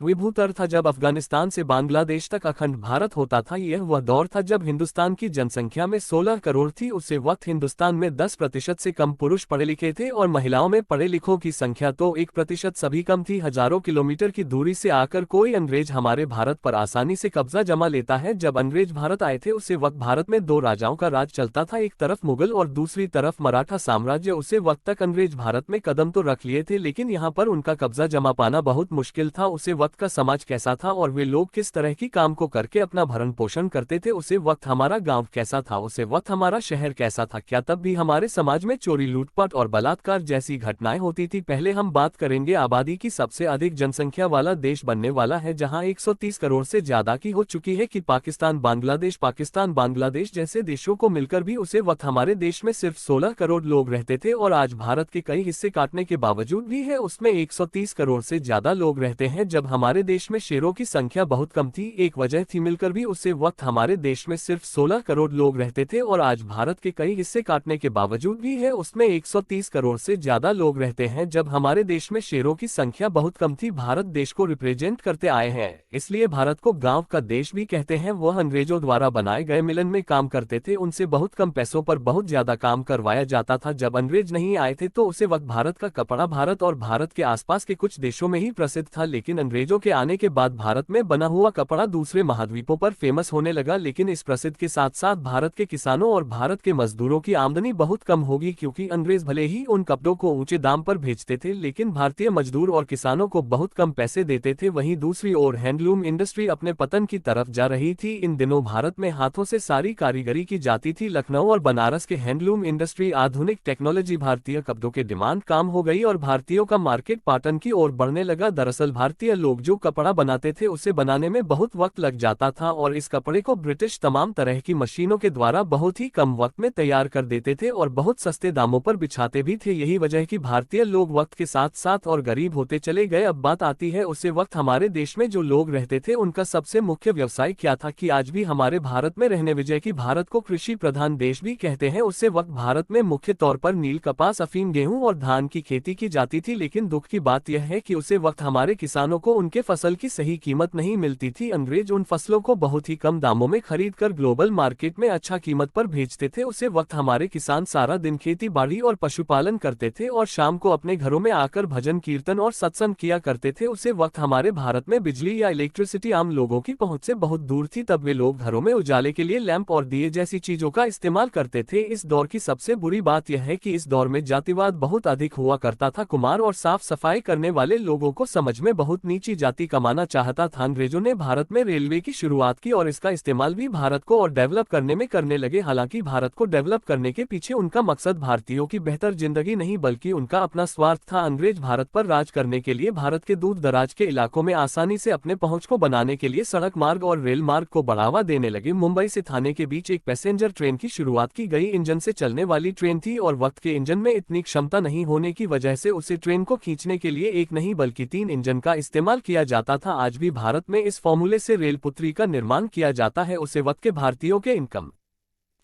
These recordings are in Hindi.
विभूतर था जब अफगानिस्तान से बांग्लादेश तक अखंड भारत होता था। यह वह दौर था जब हिंदुस्तान की जनसंख्या में 16 करोड़ थी। उसी वक्त हिंदुस्तान में 10% से कम पुरुष पढ़े लिखे थे और महिलाओं में पढ़े लिखों की संख्या तो 1% सभी कम थी। हजारों किलोमीटर की दूरी से आकर कोई अंग्रेज हमारे भारत पर आसानी से कब्जा जमा लेता है। जब अंग्रेज भारत आए थे उसे वक्त भारत में दो राजाओं का राज चलता था, एक तरफ मुगल और दूसरी तरफ मराठा साम्राज्य। उसे वक्त तक अंग्रेज भारत में कदम तो रख लिए थे, लेकिन यहाँ पर उनका कब्जा जमा पाना बहुत मुश्किल था। उसे वक्त का समाज कैसा था और वे लोग किस तरह की काम को करके अपना भरण पोषण करते थे, उसे वक्त हमारा गांव कैसा था, उसे वक्त हमारा शहर कैसा था, क्या तब भी हमारे समाज में चोरी, लूटपाट और बलात्कार जैसी घटनाएं होती थी। पहले हम बात करेंगे आबादी की। सबसे अधिक जनसंख्या वाला देश बनने वाला है, जहां 130 करोड़ से ज्यादा की हो चुकी है कि पाकिस्तान बांग्लादेश जैसे देशों को मिलकर भी उसे वक्त हमारे देश में सिर्फ 16 करोड़ लोग रहते थे और आज भारत के कई हिस्से काटने के बावजूद भी है उसमें 130 करोड़ से ज्यादा लोग रहते हैं। जब हमारे देश में शेरों की संख्या बहुत कम थी, एक वजह थी मिलकर भी उसे वक्त हमारे देश में सिर्फ 16 करोड़ लोग रहते थे और आज भारत के कई हिस्से काटने के बावजूद भी है उसमें 130 करोड़ से ज्यादा लोग रहते हैं। जब हमारे देश में शेरों की संख्या बहुत कम थी, भारत देश को रिप्रेजेंट करते आए हैं, इसलिए भारत को गांव का देश भी कहते हैं। वह अंग्रेजों द्वारा बनाए गए मिलन में काम करते थे, उनसे बहुत कम पैसों पर बहुत ज्यादा काम करवाया जाता था। जब अंग्रेज नहीं आए थे तो उसे वक्त भारत का कपड़ा भारत और भारत के आसपास के कुछ देशों में ही प्रसिद्ध था, लेकिन अंग्रेजों के आने के बाद भारत में बना हुआ कपड़ा दूसरे महाद्वीपों पर फेमस होने लगा। लेकिन इस प्रसिद्ध के साथ साथ भारत के किसानों और भारत के मजदूरों की आमदनी बहुत कम होगी, क्योंकि अंग्रेज भले ही उन कपड़ों को ऊंचे दाम पर भेजते थे, लेकिन भारतीय मजदूर और किसानों को बहुत कम पैसे देते थे। वहीं दूसरी ओर हैंडलूम इंडस्ट्री अपने पतन की तरफ जा रही थी। इन दिनों भारत में हाथों से सारी कारीगरी की जाती थी। लखनऊ और बनारस के हैंडलूम इंडस्ट्री, आधुनिक टेक्नोलॉजी, भारतीय कपड़ों के डिमांड काम हो गई और भारतीयों का मार्केट पाटन की ओर बढ़ने लगा। दरअसल भारतीय लोग जो कपड़ा बनाते थे उसे बनाने में बहुत वक्त लग जाता था और इस कपड़े को ब्रिटिश तमाम तरह की मशीनों के द्वारा बहुत ही कम वक्त में तैयार कर देते थे और बहुत सस्ते दामों पर बिछाते भी थे। यही वजह कि भारतीय लोग वक्त के साथ साथ और गरीब होते चले गए। अब बात आती है उसे वक्त हमारे देश में जो लोग रहते थे उनका सबसे मुख्य व्यवसाय क्या था, कि आज भी हमारे भारत में रहने वजह कि भारत को कृषि प्रधान देश भी कहते हैं। उसे वक्त भारत में मुख्य तौर पर नील, कपास, अफीम, गेहूं और धान की खेती की जाती थी। लेकिन दुख की बात यह है कि उसे वक्त हमारे किसानों को उनके फसल की सही कीमत नहीं मिलती थी। अंग्रेज उन फसलों को बहुत ही कम दामों में खरीदकर ग्लोबल मार्केट में अच्छा कीमत पर भेजते थे। उसे वक्त हमारे किसान सारा दिन खेती बाड़ी और पशुपालन करते थे और शाम को अपने घरों में आकर भजन कीर्तन और सत्संग किया करते थे। उसे वक्त हमारे भारत में बिजली या इलेक्ट्रिसिटी आम लोगों की पहुंच से बहुत दूर थी, तब वे लोग घरों में उजाले के लिए लैंप और दिए जैसी चीजों का इस्तेमाल करते थे। इस दौर की सबसे बुरी बात यह है कि इस दौर में जातिवाद बहुत अधिक हुआ करता था। कुमार और साफ सफाई करने वाले लोगों को समझ में बहुत नीची जाति कमाना चाहता था। अंग्रेजों ने भारत में रेलवे की शुरुआत की और इसका इस्तेमाल भी भारत को और डेवलप करने में करने लगे। हालांकि भारत को डेवलप करने के पीछे उनका मकसद भारतीयों की बेहतर जिंदगी नहीं बल्कि उनका अपना स्वार्थ था। अंग्रेज भारत पर राज करने के लिए भारत के दूर दराज के इलाकों में आसानी से अपने पहुंच को बनाने के लिए सड़क मार्ग और रेल मार्ग को बढ़ावा देने लगे। मुंबई से थाने के बीच एक पैसेंजर ट्रेन की शुरुआत की गई। इंजन से चलने वाली ट्रेन थी और वक्त के इंजन में इतनी क्षमता नहीं होने की वजह से उसे ट्रेन को खींचने के लिए एक नहीं बल्कि 3 इंजन का इस्तेमाल किया जाता था। आज भी भारत में इस फॉर्मूले से रेल पुत्री का निर्माण किया जाता है। उसे वक्त के भारतीयों के इनकम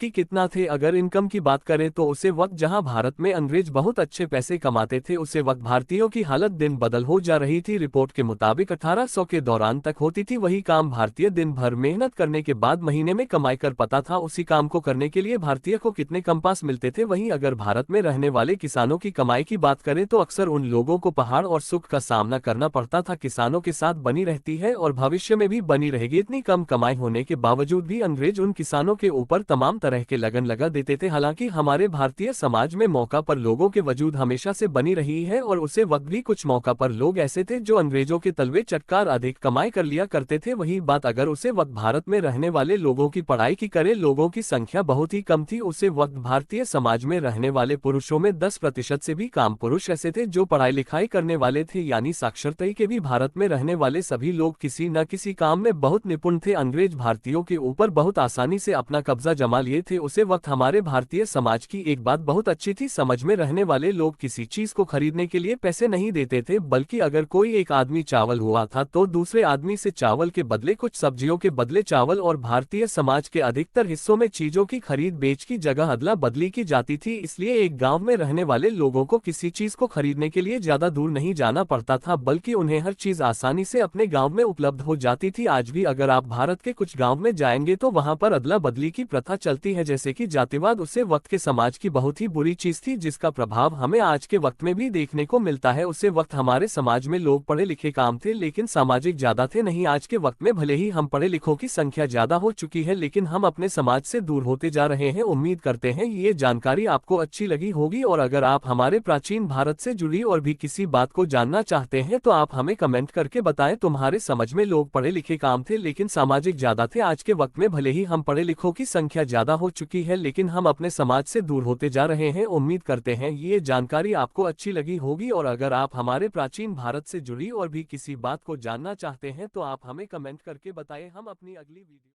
कि कितना थे, अगर इनकम की बात करें तो उसे वक्त जहां भारत में अंग्रेज बहुत अच्छे पैसे कमाते थे, उसे वक्त भारतीयों की हालत दिन बदल हो जा रही थी। रिपोर्ट के मुताबिक 1800 के दौरान तक होती थी वही काम भारतीय दिन भर मेहनत करने के बाद महीने में कमाई कर पाता था। उसी काम को करने के लिए भारतीय को कितने कम पास मिलते थे। वहीं अगर भारत में रहने वाले किसानों की कमाई की बात करें तो अक्सर उन लोगों को पहाड़ और सुख का सामना करना पड़ता था। किसानों के साथ बनी रहती है और भविष्य में भी बनी रहेगी। इतनी कम कमाई होने के बावजूद भी अंग्रेज उन किसानों के ऊपर तमाम तरह के लगन लगा देते थे। हालांकि हमारे भारतीय समाज में मौका पर लोगों के वजूद हमेशा से बनी रही है और उसे वक्त भी कुछ मौका पर लोग ऐसे थे जो अंग्रेजों के तलवे चटकार अधिक कमाई कर लिया करते थे। वही बात अगर उसे वक्त भारत में रहने वाले लोगों की पढ़ाई की करे, लोगों की संख्या बहुत ही कम थी। उसे वक्त भारतीय समाज में रहने वाले पुरुषों में 10% से भी कम पुरुष ऐसे थे जो पढ़ाई लिखाई करने वाले थे, यानी साक्षरता के भी भारत में रहने वाले सभी लोग किसी न किसी काम में बहुत निपुण थे। अंग्रेज भारतीयों के ऊपर बहुत आसानी से अपना कब्जा जमा लिया जिए थे उसे वक्त हमारे भारतीय समाज की एक बात बहुत अच्छी थी, समझ में रहने वाले लोग किसी चीज को खरीदने के लिए पैसे नहीं देते थे, बल्कि अगर कोई एक आदमी चावल हुआ था तो दूसरे आदमी से चावल के बदले कुछ सब्जियों के बदले चावल, और भारतीय समाज के अधिकतर हिस्सों में चीजों की खरीद बेच की जगह अदला बदली की जाती थी। इसलिए एक गांव में रहने वाले लोगों को किसी चीज को खरीदने के लिए ज्यादा दूर नहीं जाना पड़ता था, बल्कि उन्हें हर चीज आसानी से अपने गांव में उपलब्ध हो जाती थी। आज भी अगर आप भारत के कुछ गांव में जाएंगे तो वहां पर अदला बदली की प्रथा चलती है, जैसे कि जातिवाद उसे वक्त के समाज की बहुत ही बुरी चीज थी, जिसका प्रभाव हमें आज के वक्त में भी देखने को मिलता है। उसे वक्त हमारे समाज में लोग पढ़े लिखे काम थे लेकिन सामाजिक ज्यादा थे नहीं। आज के वक्त में भले ही हम पढ़े लिखों की संख्या ज्यादा हो चुकी है लेकिन हम अपने समाज से दूर होते जा रहे हैं। उम्मीद करते हैं ये जानकारी आपको अच्छी लगी होगी, और अगर आप हमारे प्राचीन भारत से जुड़ी और भी किसी बात को जानना चाहते हैं तो आप हमें कमेंट करके बताएं। तुम्हारे समझ में लोग पढ़े लिखे काम थे लेकिन सामाजिक ज्यादा थे। आज के वक्त में भले ही हम पढ़े लिखों की संख्या ज्यादा हो चुकी है लेकिन हम अपने समाज से दूर होते जा रहे हैं। उम्मीद करते हैं ये जानकारी आपको अच्छी लगी होगी, और अगर आप हमारे प्राचीन भारत से जुड़ी और भी किसी बात को जानना चाहते हैं तो आप हमें कमेंट करके बताएं। हम अपनी अगली वीडियो